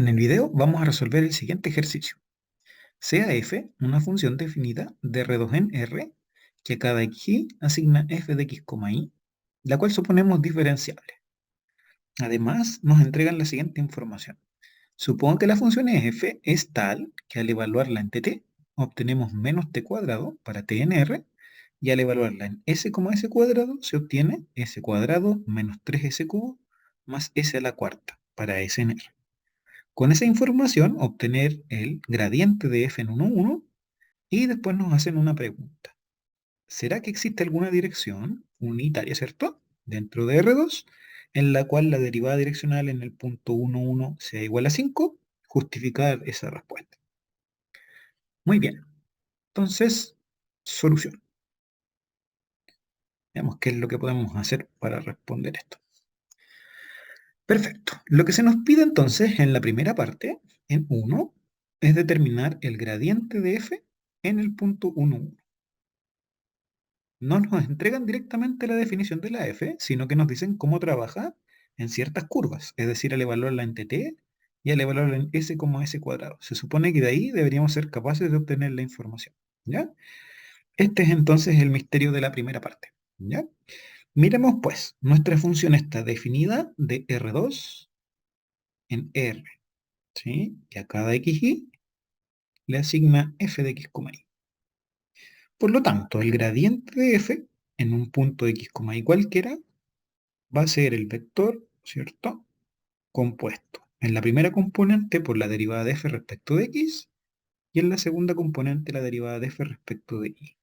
En el video vamos a resolver el siguiente ejercicio. Sea f una función definida de R2 en R, que a cada x asigna f de x, y, la cual suponemos diferenciable. Además, nos entregan la siguiente información. Supongo que la función f es tal que al evaluarla en tt, obtenemos menos t cuadrado para t en R, y al evaluarla en s, s cuadrado, se obtiene s cuadrado menos 3s cubo más s a la cuarta para s en R. Con esa información obtener el gradiente de f en 1,1 y después nos hacen una pregunta. ¿Será que existe alguna dirección unitaria, cierto? Dentro de R2, en la cual la derivada direccional en el punto 1,1 sea igual a 5, justificar esa respuesta. Muy bien. Entonces, solución. Veamos qué es lo que podemos hacer para responder esto. Perfecto. Lo que se nos pide entonces en la primera parte, en 1, es determinar el gradiente de f en el punto 1,1. No nos entregan directamente la definición de la f, sino que nos dicen cómo trabaja en ciertas curvas, es decir, al evaluarla en tt y al evaluarla en s como s cuadrado. Se supone que de ahí deberíamos ser capaces de obtener la información, ¿ya? Este es entonces el misterio de la primera parte, ¿ya? Miremos pues, nuestra función está definida de R2 en R, ¿sí? Y a cada xy le asigna f de x, y. Por lo tanto, el gradiente de f en un punto x, y cualquiera va a ser el vector, ¿cierto? Compuesto en la primera componente por la derivada de f respecto de x y en la segunda componente la derivada de f respecto de y.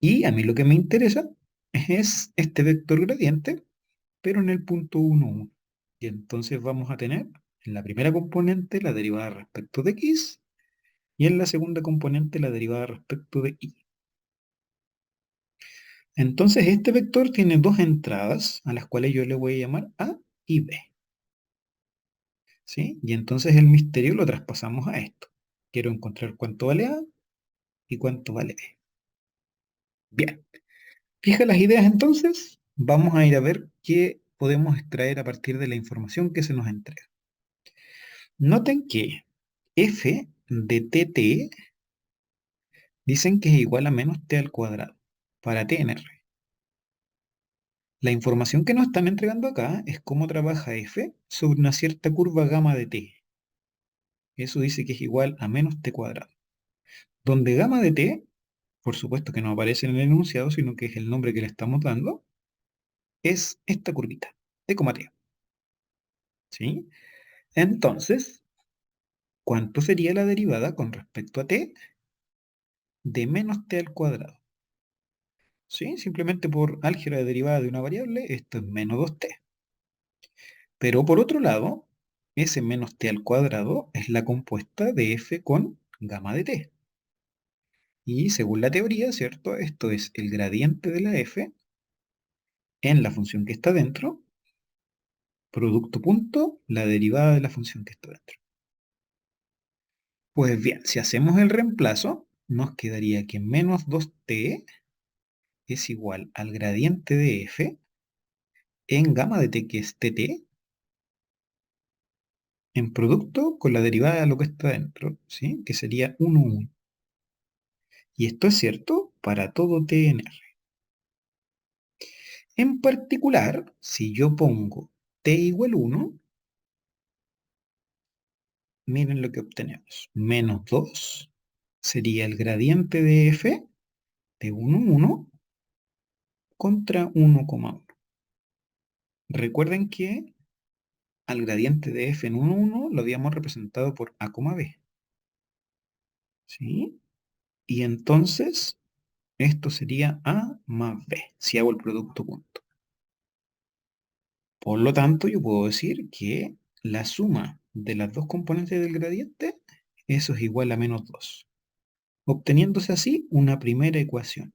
Y a mí lo que me interesa es este vector gradiente, pero en el punto 1, 1. Y entonces vamos a tener en la primera componente la derivada respecto de x y en la segunda componente la derivada respecto de y. Entonces este vector tiene dos entradas a las cuales yo le voy a llamar A y B. ¿Sí? Y entonces el misterio lo traspasamos a esto. Quiero encontrar cuánto vale A y cuánto vale B. Bien, fija las ideas entonces, vamos a ir a ver qué podemos extraer a partir de la información que se nos entrega. Noten que f de tt dicen que es igual a menos t al cuadrado para t en R. La información que nos están entregando acá es cómo trabaja f sobre una cierta curva gamma de t. Eso dice que es igual a menos t cuadrado. Donde gamma de t, por supuesto que no aparece en el enunciado, sino que es el nombre que le estamos dando, es esta curvita, t, t. ¿Sí? Entonces, ¿cuánto sería la derivada con respecto a t de menos t al cuadrado? ¿Sí? Simplemente por álgebra de derivada de una variable, esto es menos 2t. Pero por otro lado, ese menos t al cuadrado es la compuesta de f con gamma de t. Y según la teoría, ¿cierto? Esto es el gradiente de la f en la función que está dentro, producto punto, la derivada de la función que está dentro. Pues bien, si hacemos el reemplazo, nos quedaría que menos 2t es igual al gradiente de f en gamma de t, que es tt, en producto con la derivada de lo que está dentro, ¿sí? Que sería 1, 1. Y esto es cierto para todo t en R. En particular, si yo pongo t igual 1, miren lo que obtenemos. Menos 2 sería el gradiente de f de 1, 1 contra 1,1. Recuerden que al gradiente de f en 1, 1 lo habíamos representado por a, b. ¿Sí? Y entonces esto sería a más b, si hago el producto punto. Por lo tanto, yo puedo decir que la suma de las dos componentes del gradiente, eso es igual a menos 2, obteniéndose así una primera ecuación.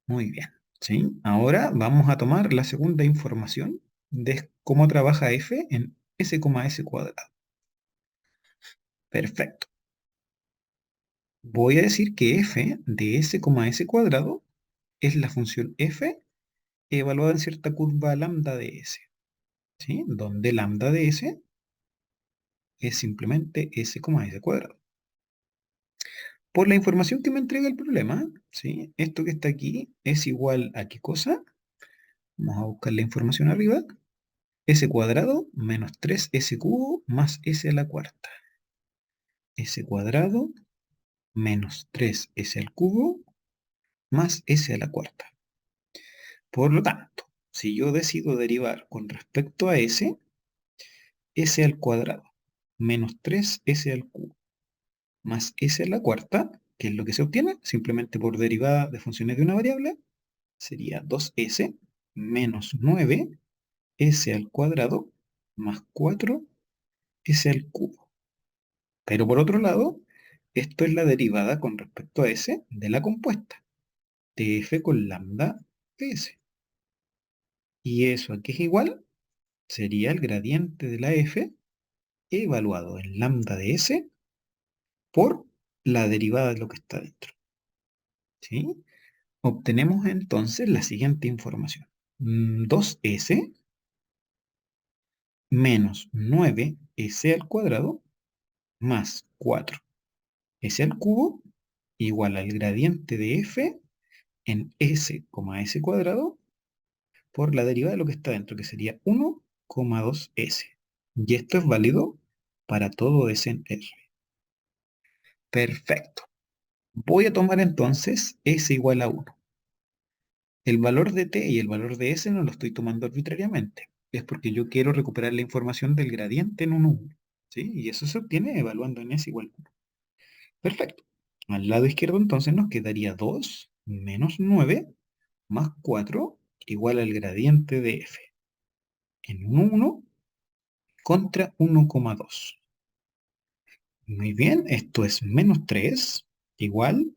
Muy bien, ¿sí? Ahora vamos a tomar la segunda información de cómo trabaja f en s, s cuadrado. Perfecto. Voy a decir que f de s, s cuadrado es la función f evaluada en cierta curva lambda de s. ¿sí? Donde lambda de S es simplemente S, S cuadrado. Por la información que me entrega el problema, ¿sí? Esto que está aquí es igual a ¿qué cosa? Vamos a buscar la información arriba. S cuadrado menos 3S cubo más S a la cuarta. S cuadrado menos 3S al cubo más S a la cuarta. Por lo tanto, si yo decido derivar con respecto a S, S al cuadrado menos 3S al cubo más S a la cuarta, que es lo que se obtiene, simplemente por derivada de funciones de una variable, sería 2S menos 9S al cuadrado más 4S al cubo. Pero por otro lado, esto es la derivada con respecto a S de la compuesta, de F con lambda de S. Y eso aquí es igual, sería el gradiente de la F evaluado en lambda de S por la derivada de lo que está dentro. ¿Sí? Obtenemos entonces la siguiente información. 2S menos 9S al cuadrado más 4S al cubo igual al gradiente de F en S, S cuadrado por la derivada de lo que está dentro, que sería 1,2S. Y esto es válido para todo S en R. Perfecto. Voy a tomar entonces S igual a 1. El valor de t y el valor de s no lo estoy tomando arbitrariamente. Es porque yo quiero recuperar la información del gradiente en 1,1. ¿Sí? Y eso se obtiene evaluando en s igual a 1. Perfecto. Al lado izquierdo entonces nos quedaría 2 menos 9 más 4 igual al gradiente de f en 1,1 contra 1,2. Muy bien, esto es menos 3 igual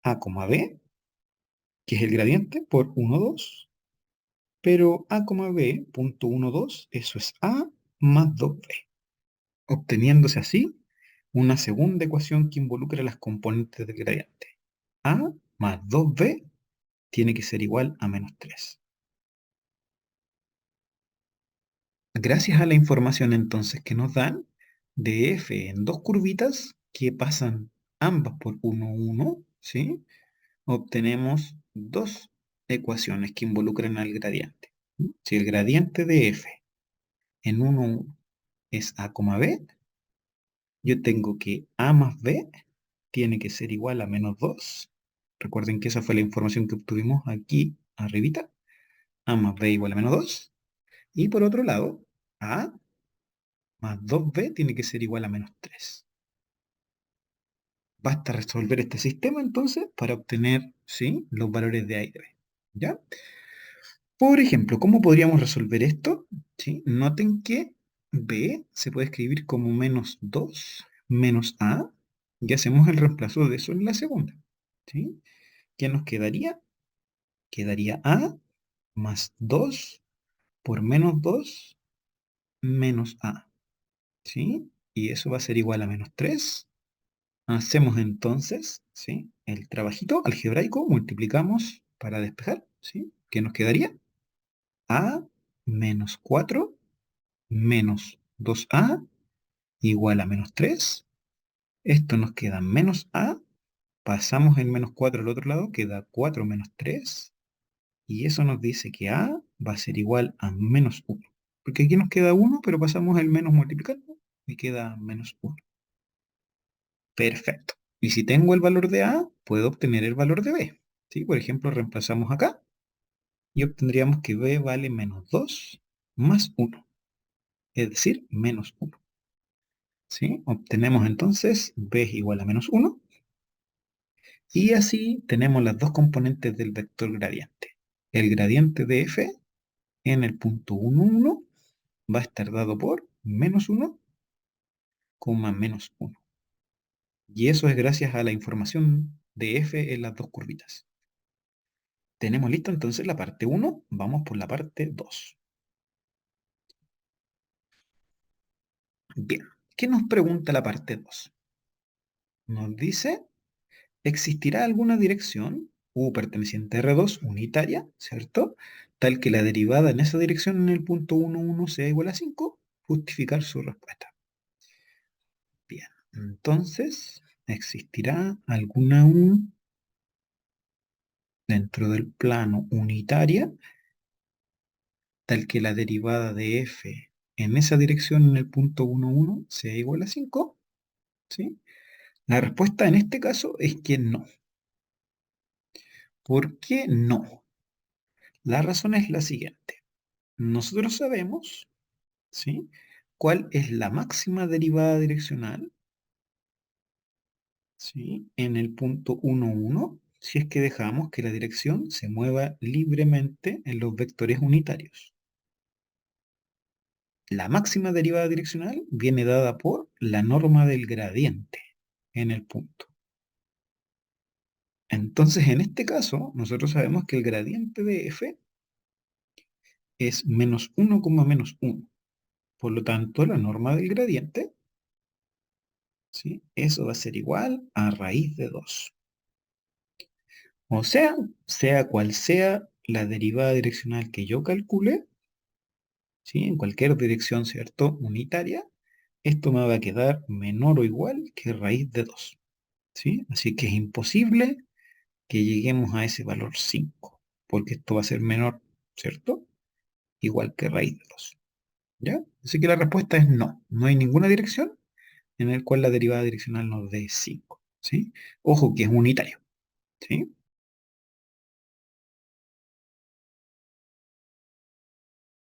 a, b, que es el gradiente, por 1,2. Pero a, b, punto 1,2, eso es a más 2b. Obteniéndose así una segunda ecuación que involucra las componentes del gradiente. A más 2b tiene que ser igual a menos 3. Gracias a la información entonces que nos dan de f en dos curvitas que pasan ambas por 1, 1, ¿sí? Obtenemos dos ecuaciones que involucran al gradiente. Si el gradiente de f en 1, 1 es a, b, yo tengo que a más b tiene que ser igual a menos 2. Recuerden que esa fue la información que obtuvimos aquí arribita. A más b igual a menos 2. Y por otro lado, a más 2b tiene que ser igual a menos 3. Basta resolver este sistema entonces para obtener, ¿sí?, los valores de a y de b. ¿Ya? Por ejemplo, ¿cómo podríamos resolver esto? ¿Sí? Noten que b se puede escribir como menos 2 menos a, y hacemos el reemplazo de eso en la segunda. ¿Sí? ¿Qué nos quedaría? Quedaría a más 2 por menos 2 menos a. ¿Sí? Y eso va a ser igual a menos 3. Hacemos entonces, ¿sí?, el trabajito algebraico, multiplicamos para despejar. ¿Sí? ¿Qué nos quedaría? A menos 4 menos 2a igual a menos 3. Esto nos queda menos a. Pasamos el menos 4 al otro lado, queda 4 menos 3. Y eso nos dice que a va a ser igual a menos 1. Porque aquí nos queda 1, pero pasamos el menos multiplicando y queda menos 1. Perfecto. Y si tengo el valor de a, puedo obtener el valor de b. ¿Sí? Por ejemplo, reemplazamos acá y obtendríamos que b vale menos 2 más 1. Es decir, menos 1. ¿Sí? Obtenemos entonces b es igual a menos 1. Y así tenemos las dos componentes del vector gradiente. El gradiente de f en el punto 1, 1 va a estar dado por menos 1, menos 1. Y eso es gracias a la información de f en las dos curvitas. Tenemos listo entonces la parte 1, vamos por la parte 2. Bien, ¿qué nos pregunta la parte 2? Nos dice, ¿existirá alguna dirección U perteneciente a R2 unitaria, ¿cierto?, tal que la derivada en esa dirección en el punto 1, 1 sea igual a 5, justificar su respuesta. Bien, entonces existirá alguna U dentro del plano unitaria, tal que la derivada de f en esa dirección en el punto 1, 1 sea igual a 5, ¿sí? La respuesta en este caso es que no. ¿Por qué no? La razón es la siguiente. Nosotros sabemos, ¿sí?, cuál es la máxima derivada direccional, ¿sí?, en el punto 1, 1, si es que dejamos que la dirección se mueva libremente en los vectores unitarios. La máxima derivada direccional viene dada por la norma del gradiente en el punto. Entonces, en este caso, nosotros sabemos que el gradiente de f es menos 1, menos 1. Por lo tanto, la norma del gradiente, ¿sí?, eso va a ser igual a raíz de 2. O sea, sea cual sea la derivada direccional que yo calcule, ¿sí?, en cualquier dirección, ¿cierto?, unitaria, esto me va a quedar menor o igual que raíz de 2. ¿Sí? Así que es imposible que lleguemos a ese valor 5, porque esto va a ser menor, ¿cierto?, igual que raíz de 2. ¿Ya? Así que la respuesta es no. No hay ninguna dirección en la cual la derivada direccional nos dé 5. ¿Sí? Ojo que es unitario. ¿Sí?